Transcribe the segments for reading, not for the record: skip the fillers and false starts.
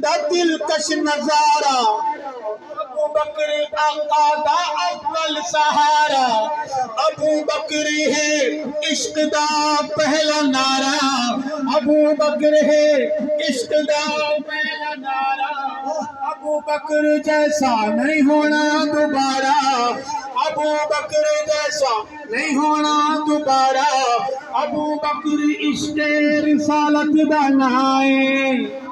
دا دلکش نظارہ ابو بکر آقا دا اول سہارا ابو بکر ہے عشق دا پہلا نعرہ ابو بکر ہے عشق دا پہلا نعرہ ابو بکر جیسا نہیں ہونا دوبارہ ابو بکر جیسا نہیں ہونا دوبارہ ابو بکر عشق رسالت دا نائے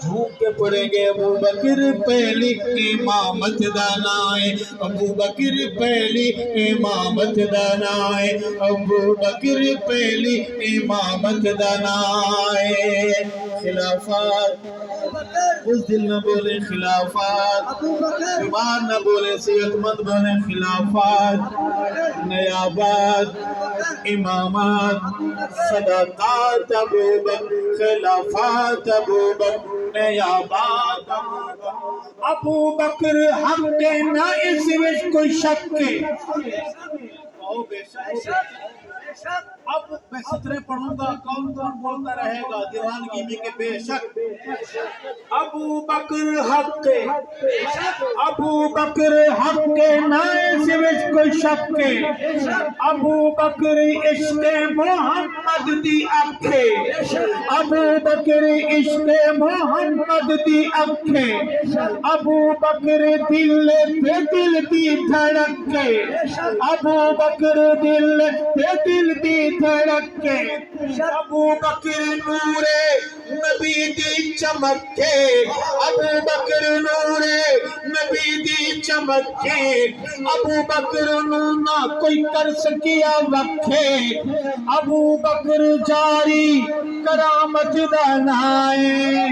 جھوم کے پڑیں گے ابو بکر پہلی امامت دانائے ابو بکر پہلی امامت دانائے ابو بکر پہلی امامت دانائے خلافات اس دل نہ بولے خلافات بیمار نہ بولے صحت مند بولے خلافات نیابات امامات صداقات ابو بکر خلافات ابو بکر نیابات ابو بکر حق کے نہ اس وچ کوئی شک کے اب میں سطرے پڑھوں گا کون کون بولتا رہے گا دیوانگی میں کہ بے شک ابو بکر حق کے ابو بکر حق کے نہ اس وچ کوئی شک کے ابو بکر عشق محمد دی اکھے ابو بکر عشق محمد دی اکھے ابو بکر دل پہ دل دی دھڑک کے ابو بکر دل پہ دل دی دھڑک کے ابو بکر نور نبی دی چمک کے ابو بکر نور نبی دی چمک کے ابو بکر نو نہ کوئی کر سکیا وکھے ابو بکر جاری کرامت دانائے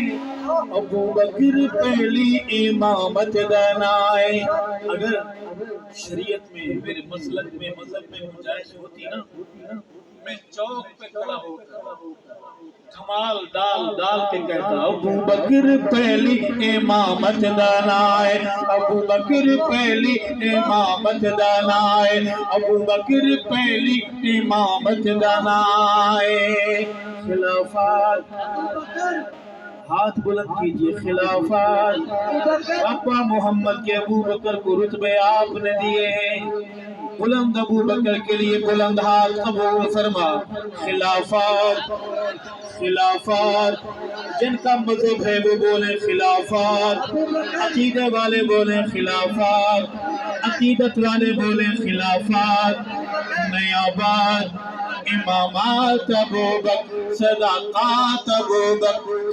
ابو بکر پہلی امامت دانائے اگر شریعت میں میرے مسلک میں مذہب میں گنجائش ہوتی نا میں چوک پہ کھڑا ہوتا کمال ڈال ڈال کے کہتا ابو بکر پہلی امامت دانائے ابو بکر پہلی امامت دانائے ابو بکر پہلی امامت دانائے خلافات ہاتھ بلند کیجئے خلافات ابا محمد کے ابو بکر کو رتبے آپ نے دیے ہیں بلند ابو بکر کے لیے بلند ہاتھ قبول فرما خلافات خلافات جن کا مذہب ہے وہ بولیں خلافات عقیدے والے بولیں خلافات عقیدت والے بولیں خلافات نیابات امامات ابو بکر صداقات ابو بکر